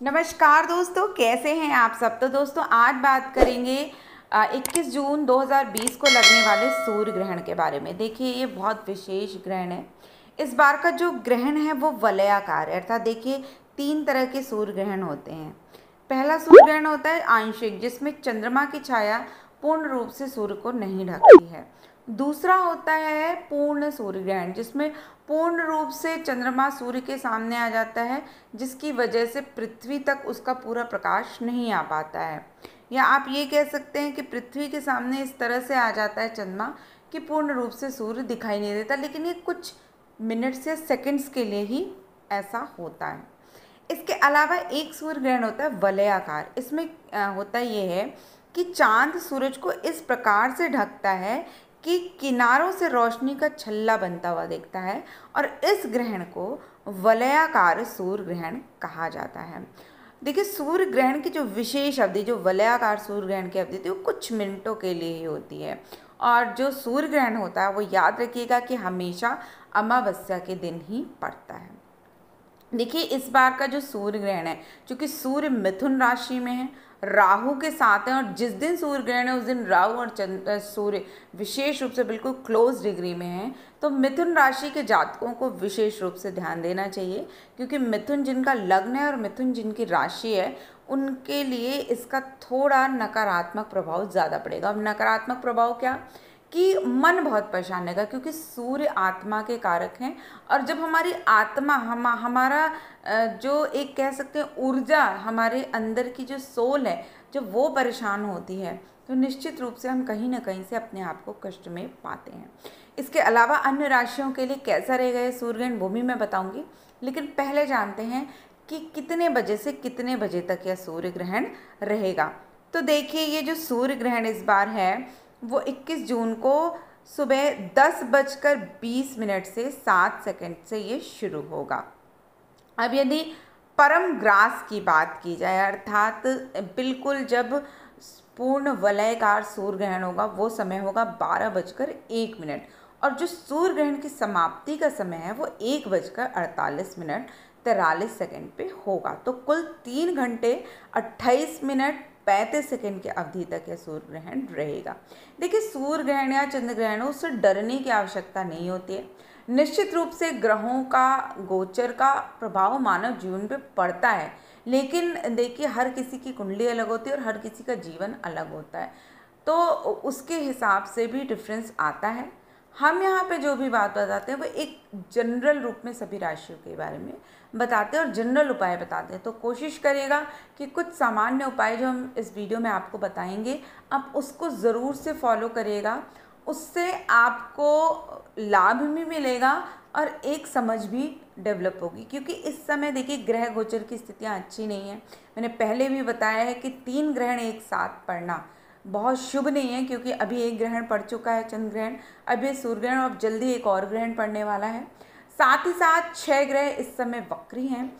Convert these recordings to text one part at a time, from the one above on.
नमस्कार दोस्तों, कैसे हैं आप सब। तो दोस्तों आज बात करेंगे 21 जून 2020 को लगने वाले सूर्य ग्रहण के बारे में। देखिए ये बहुत विशेष ग्रहण है। इस बार का जो ग्रहण है वो वलयाकार है, अर्थात देखिए 3 तरह के सूर्य ग्रहण होते हैं। पहला सूर्य ग्रहण होता है आंशिक, जिसमें चंद्रमा की छाया पूर्ण रूप से सूर्य को नहीं ढकती है। दूसरा होता है पूर्ण सूर्य ग्रहण, जिसमें पूर्ण रूप से चंद्रमा सूर्य के सामने आ जाता है, जिसकी वजह से पृथ्वी तक उसका पूरा प्रकाश नहीं आ पाता है। या आप ये कह सकते हैं कि पृथ्वी के सामने इस तरह से आ जाता है चंद्रमा कि पूर्ण रूप से सूर्य दिखाई नहीं देता, लेकिन ये कुछ मिनट्स या सेकंड्स के लिए ही ऐसा होता है। इसके अलावा एक सूर्य ग्रहण होता है वलयाकार। इसमें होता ये है कि चांद सूरज को इस प्रकार से ढकता है कि किनारों से रोशनी का छल्ला बनता हुआ दिखता है, और इस ग्रहण को वलयाकार सूर्य ग्रहण कहा जाता है। देखिए सूर्य ग्रहण की जो विशेष अवधि, जो वलयाकार सूर्य ग्रहण की अवधि थी, वो कुछ मिनटों के लिए ही होती है। और जो सूर्य ग्रहण होता है वो याद रखिएगा कि हमेशा अमावस्या के दिन ही पड़ता है। देखिए इस बार का जो सूर्य ग्रहण है, चूँकि सूर्य मिथुन राशि में है, राहु के साथ है, और जिस दिन सूर्य ग्रहण है उस दिन राहु और सूर्य विशेष रूप से बिल्कुल क्लोज डिग्री में है, तो मिथुन राशि के जातकों को विशेष रूप से ध्यान देना चाहिए, क्योंकि मिथुन जिनका लग्न है और मिथुन जिनकी राशि है, उनके लिए इसका थोड़ा नकारात्मक प्रभाव ज़्यादा पड़ेगा। अब नकारात्मक प्रभाव क्या कि मन बहुत परेशान रहेगा, क्योंकि सूर्य आत्मा के कारक हैं, और जब हमारी आत्मा हमारा जो एक कह सकते हैं ऊर्जा, हमारे अंदर की जो सोल है, जब वो परेशान होती है तो निश्चित रूप से हम कहीं ना कहीं से अपने आप को कष्ट में पाते हैं। इसके अलावा अन्य राशियों के लिए कैसा रहेगा ये सूर्य ग्रहण, वो भी मैं बताऊंगी, लेकिन पहले जानते हैं कि कितने बजे से कितने बजे तक यह सूर्य ग्रहण रहेगा। तो देखिए ये जो सूर्य ग्रहण इस बार है वो 21 जून को सुबह 10:20 से 7 सेकंड से ये शुरू होगा। अब यदि परम ग्रास की बात की जाए, अर्थात बिल्कुल जब पूर्ण वलयाकार सूर्य ग्रहण होगा, वो समय होगा 12:01, और जो सूर्य ग्रहण की समाप्ति का समय है वो 1:48 पे होगा। तो कुल 3 घंटे 28 मिनट 35 सेकंड की अवधि तक यह सूर्य ग्रहण रहेगा। देखिए सूर्य ग्रहण या चंद्र ग्रहण हो, उससे डरने की आवश्यकता नहीं होती है। निश्चित रूप से ग्रहों का गोचर का प्रभाव मानव जीवन पे पड़ता है, लेकिन देखिए हर किसी की कुंडली अलग होती है और हर किसी का जीवन अलग होता है, तो उसके हिसाब से भी डिफरेंस आता है। हम यहाँ पे जो भी बात बताते हैं वो एक जनरल रूप में सभी राशियों के बारे में बताते हैं और जनरल उपाय बताते हैं। तो कोशिश करिएगा कि कुछ सामान्य उपाय जो हम इस वीडियो में आपको बताएंगे, आप उसको ज़रूर से फॉलो करिएगा। उससे आपको लाभ भी मिलेगा और एक समझ भी डेवलप होगी, क्योंकि इस समय देखिए ग्रह गोचर की स्थितियाँ अच्छी नहीं हैं। मैंने पहले भी बताया है कि 3 ग्रहण एक साथ पड़ना बहुत शुभ नहीं है, क्योंकि अभी एक ग्रहण पड़ चुका है चंद्र ग्रहण, अभी सूर्य ग्रहण, और अब जल्दी एक और ग्रहण पड़ने वाला है। साथ ही साथ 6 ग्रह इस समय वक्री हैं,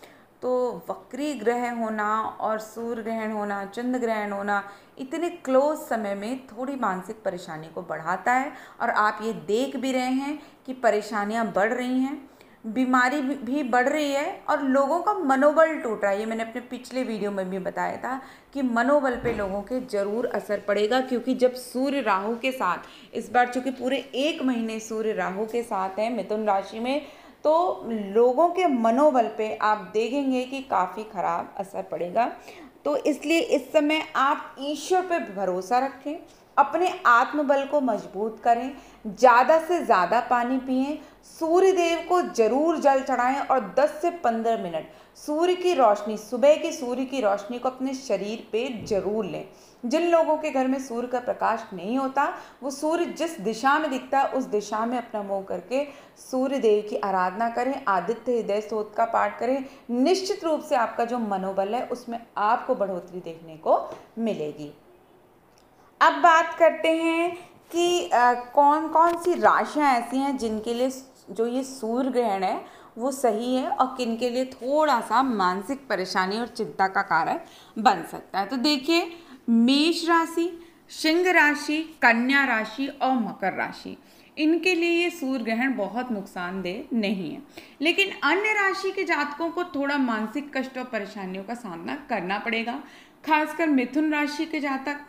तो वक्री ग्रह होना और सूर्य ग्रहण होना, चंद्र ग्रहण होना इतने क्लोज समय में थोड़ी मानसिक परेशानी को बढ़ाता है, और आप ये देख भी रहे हैं कि परेशानियां बढ़ रही हैं, बीमारी भी बढ़ रही है, और लोगों का मनोबल टूट रहा है। ये मैंने अपने पिछले वीडियो में भी बताया था कि मनोबल पे लोगों के ज़रूर असर पड़ेगा, क्योंकि जब सूर्य राहु के साथ इस बार चूँकि पूरे 1 महीने सूर्य राहु के साथ है मिथुन राशि में, तो लोगों के मनोबल पे आप देखेंगे कि काफ़ी ख़राब असर पड़ेगा। तो इसलिए इस समय आप ईश्वर पे भरोसा रखें, अपने आत्मबल को मजबूत करें, ज़्यादा से ज़्यादा पानी पिएं, सूर्य देव को जरूर जल चढ़ाएं, और 10 से 15 मिनट सूर्य की रोशनी, सुबह की सूर्य की रोशनी को अपने शरीर पे जरूर लें। जिन लोगों के घर में सूर्य का प्रकाश नहीं होता, वो सूर्य जिस दिशा में दिखता है उस दिशा में अपना मुंह करके सूर्य देव की आराधना करें, आदित्य हृदय स्तोत्र का पाठ करें। निश्चित रूप से आपका जो मनोबल है उसमें आपको बढ़ोतरी देखने को मिलेगी। अब बात करते हैं कि कौन कौन सी राशियां ऐसी हैं जिनके लिए जो ये सूर्य ग्रहण है वो सही है, और किन के लिए थोड़ा सा मानसिक परेशानी और चिंता का कारण बन सकता है। तो देखिए मेष राशि, सिंह राशि, कन्या राशि और मकर राशि, इनके लिए ये सूर्य ग्रहण बहुत नुकसानदेह नहीं है। लेकिन अन्य राशि के जातकों को थोड़ा मानसिक कष्ट और परेशानियों का सामना करना पड़ेगा। खासकर मिथुन राशि के जातक,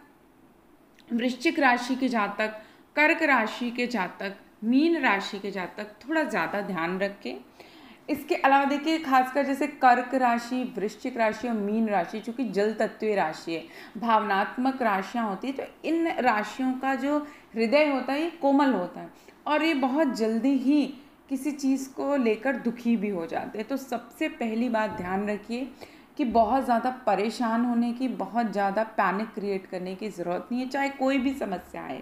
वृश्चिक राशि के जातक, कर्क राशि के जातक, मीन राशि के जातक थोड़ा ज़्यादा ध्यान रखें। इसके अलावा देखिए, खासकर जैसे कर्क राशि, वृश्चिक राशि और मीन राशि, चूँकि जल तत्वीय राशि है, भावनात्मक राशियाँ होती है, तो इन राशियों का जो हृदय होता है ये कोमल होता है और ये बहुत जल्दी ही किसी चीज़ को लेकर दुखी भी हो जाते हैं। तो सबसे पहली बात ध्यान रखिए कि बहुत ज़्यादा परेशान होने की, बहुत ज़्यादा पैनिक क्रिएट करने की ज़रूरत नहीं है। चाहे कोई भी समस्या आए,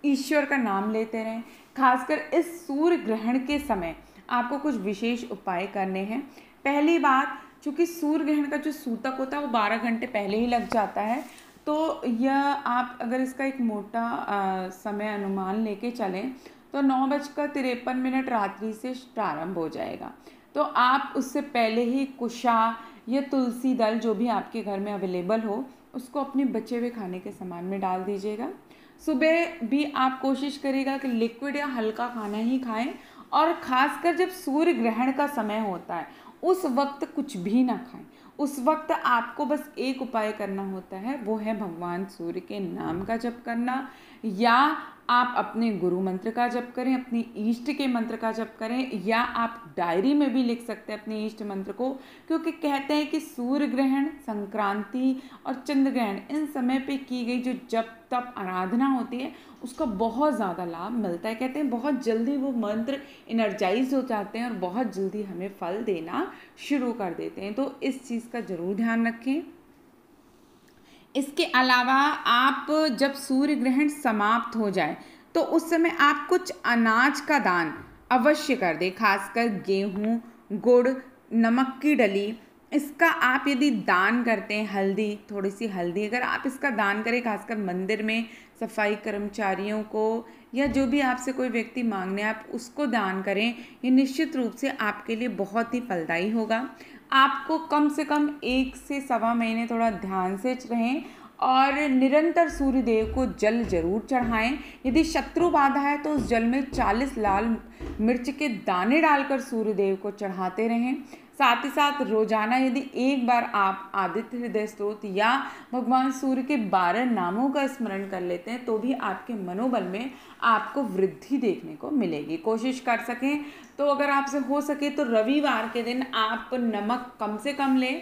ईश्वर का नाम लेते रहें। खासकर इस सूर्य ग्रहण के समय आपको कुछ विशेष उपाय करने हैं। पहली बात, चूँकि सूर्य ग्रहण का जो सूतक होता है वो 12 घंटे पहले ही लग जाता है, तो यह आप अगर इसका एक मोटा समय अनुमान लेके चलें तो 9:53 रात्रि से प्रारंभ हो जाएगा। तो आप उससे पहले ही कुशा या तुलसी दल, जो भी आपके घर में अवेलेबल हो, उसको अपने बचे हुए खाने के सामान में डाल दीजिएगा। सुबह भी आप कोशिश करिएगा कि लिक्विड या हल्का खाना ही खाएं और ख़ासकर जब सूर्य ग्रहण का समय होता है उस वक्त कुछ भी ना खाएं। उस वक्त आपको बस एक उपाय करना होता है, वो है भगवान सूर्य के नाम का जप करना, या आप अपने गुरु मंत्र का जप करें, अपने इष्ट के मंत्र का जप करें, या आप डायरी में भी लिख सकते हैं अपने इष्ट मंत्र को। क्योंकि कहते हैं कि सूर्य ग्रहण, संक्रांति और चंद्र ग्रहण, इन समय पे की गई जो जप तप आराधना होती है उसका बहुत ज़्यादा लाभ मिलता है। कहते हैं बहुत जल्दी वो मंत्र एनर्जाइज हो जाते हैं और बहुत जल्दी हमें फल देना शुरू कर देते हैं। तो इस चीज़ का ज़रूर ध्यान रखें। इसके अलावा आप जब सूर्य ग्रहण समाप्त हो जाए तो उस समय आप कुछ अनाज का दान अवश्य कर दें। खासकर गेहूँ, गुड़, नमक की डली, इसका आप यदि दान करते हैं, हल्दी, थोड़ी सी हल्दी अगर आप इसका दान करें, खासकर मंदिर में सफाई कर्मचारियों को या जो भी आपसे कोई व्यक्ति मांगने आप उसको दान करें, ये निश्चित रूप से आपके लिए बहुत ही फलदायी होगा। आपको कम से कम 1 से सवा महीने थोड़ा ध्यान से रहें और निरंतर सूर्य देव को जल जरूर चढ़ाएं। यदि शत्रु बाधा है तो उस जल में 40 लाल मिर्च के दाने डालकर सूर्य देव को चढ़ाते रहें। साथ ही साथ रोजाना यदि एक बार आप आदित्य हृदय स्तोत्र या भगवान सूर्य के 12 नामों का स्मरण कर लेते हैं तो भी आपके मनोबल में आपको वृद्धि देखने को मिलेगी। कोशिश कर सकें तो अगर आपसे हो सके तो रविवार के दिन आप नमक कम से कम लें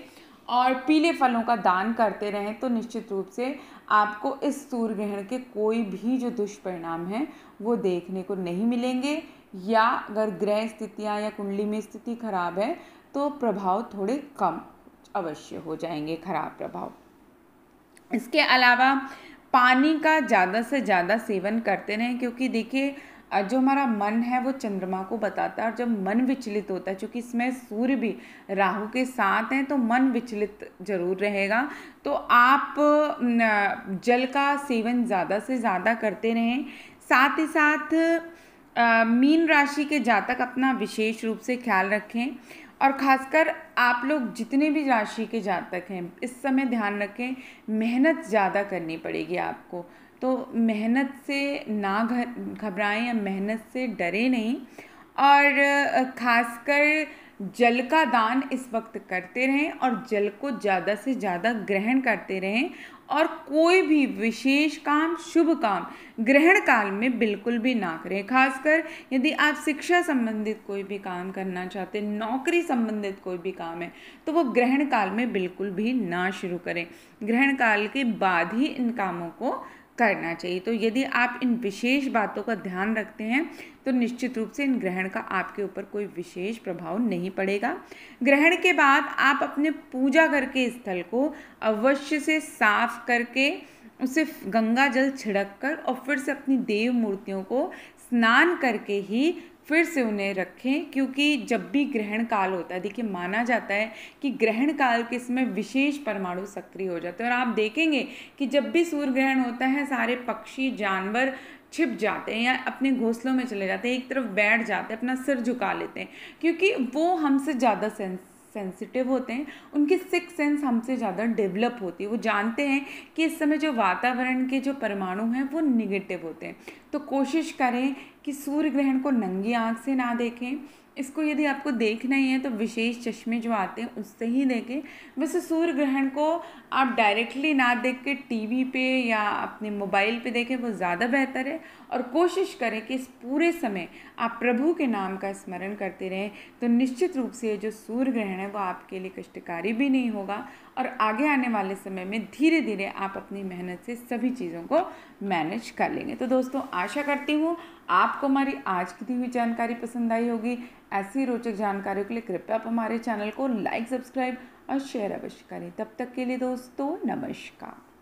और पीले फलों का दान करते रहें, तो निश्चित रूप से आपको इस सूर्य ग्रहण के कोई भी जो दुष्परिणाम हैं वो देखने को नहीं मिलेंगे। या अगर ग्रह स्थितियाँ या कुंडली में स्थिति खराब है तो प्रभाव थोड़े कम अवश्य हो जाएंगे, खराब प्रभाव। इसके अलावा पानी का ज़्यादा से ज़्यादा सेवन करते रहें, क्योंकि देखिए जो हमारा मन है वो चंद्रमा को बताता है और जब मन विचलित होता है, क्योंकि इसमें सूर्य भी राहु के साथ हैं तो मन विचलित जरूर रहेगा। तो आप जल का सेवन ज़्यादा से ज़्यादा करते रहें। साथ ही साथ मीन राशि के जातक अपना विशेष रूप से ख्याल रखें और ख़ासकर आप लोग जितने भी राशि के जातक हैं इस समय ध्यान रखें, मेहनत ज़्यादा करनी पड़ेगी आपको। तो मेहनत से ना घबराएं या मेहनत से डरे नहीं और ख़ासकर जल का दान इस वक्त करते रहें और जल को ज़्यादा से ज़्यादा ग्रहण करते रहें। और कोई भी विशेष काम, शुभ काम ग्रहण काल में बिल्कुल भी ना करें। खासकर यदि आप शिक्षा संबंधित कोई भी काम करना चाहते हैं, नौकरी संबंधित कोई भी काम है, तो वो ग्रहण काल में बिल्कुल भी ना शुरू करें। ग्रहण काल के बाद ही इन कामों को करना चाहिए। तो यदि आप इन विशेष बातों का ध्यान रखते हैं तो निश्चित रूप से इन ग्रहण का आपके ऊपर कोई विशेष प्रभाव नहीं पड़ेगा। ग्रहण के बाद आप अपने पूजा घर के स्थल को अवश्य से साफ करके उसे गंगा जल छिड़क कर और फिर से अपनी देव मूर्तियों को स्नान करके ही फिर से उन्हें रखें, क्योंकि जब भी ग्रहण काल होता है, देखिए माना जाता है कि ग्रहण काल के इसमें विशेष परमाणु सक्रिय हो जाते हैं। और आप देखेंगे कि जब भी सूर्य ग्रहण होता है सारे पक्षी जानवर छिप जाते हैं या अपने घोंसलों में चले जाते हैं, एक तरफ बैठ जाते हैं, अपना सिर झुका लेते हैं, क्योंकि वो हमसे ज़्यादा सेंसिटिव होते हैं, उनकी सिक्स सेंस हमसे ज़्यादा डेवलप होती है। वो जानते हैं कि इस समय जो वातावरण के जो परमाणु हैं वो निगेटिव होते हैं। तो कोशिश करें कि सूर्य ग्रहण को नंगी आँख से ना देखें। इसको यदि आपको देखना ही है तो विशेष चश्मे जो आते हैं उससे ही देखें। वैसे सूर्य ग्रहण को आप डायरेक्टली ना देख के टीवी पे या अपने मोबाइल पे देखें, वो ज़्यादा बेहतर है। और कोशिश करें कि इस पूरे समय आप प्रभु के नाम का स्मरण करते रहें, तो निश्चित रूप से जो सूर्य ग्रहण है वो आपके लिए कष्टकारी भी नहीं होगा और आगे आने वाले समय में धीरे धीरे आप अपनी मेहनत से सभी चीज़ों को मैनेज कर लेंगे। तो दोस्तों, आशा करती हूँ आपको हमारी आज की दी हुई जानकारी पसंद आई होगी। ऐसी रोचक जानकारियों के लिए कृपया आप हमारे चैनल को लाइक, सब्सक्राइब और शेयर अवश्य करें। तब तक के लिए दोस्तों, नमस्कार।